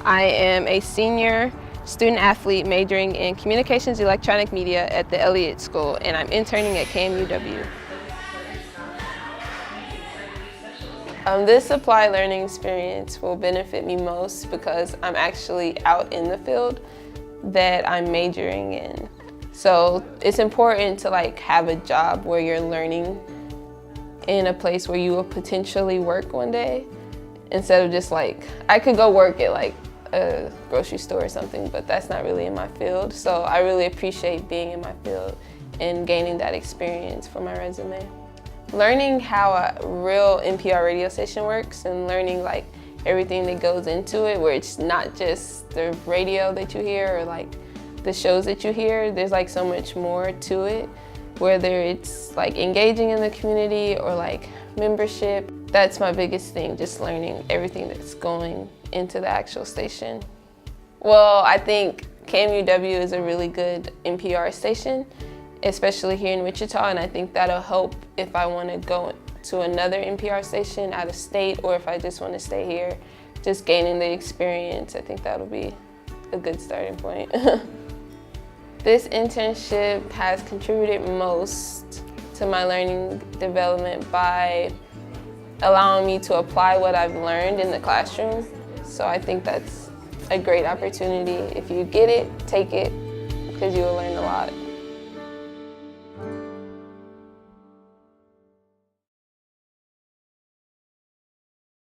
I am a senior student athlete majoring in communications electronic media at the Elliott School, and I'm interning at KMUW. This supply learning experience will benefit me most because I'm actually out in the field that I'm majoring in. So it's important to have a job where you're learning in a place where you will potentially work one day, instead of just I could go work at a grocery store or something, but that's not really in my field. So I really appreciate being in my field and gaining that experience for my resume. Learning how a real NPR radio station works and learning everything that goes into it, where it's not just the radio that you hear or the shows that you hear. There's so much more to it, whether it's engaging in the community or membership. That's my biggest thing, just learning everything that's going into the actual station. Well, I think KMUW is a really good NPR station, especially here in Wichita, and I think that'll help if I want to go to another NPR station out of state, or if I just want to stay here. Just gaining the experience, I think that'll be a good starting point. This internship has contributed most to my learning development by allowing me to apply what I've learned in the classroom. So I think that's a great opportunity. If you get it, take it, because you will learn a lot.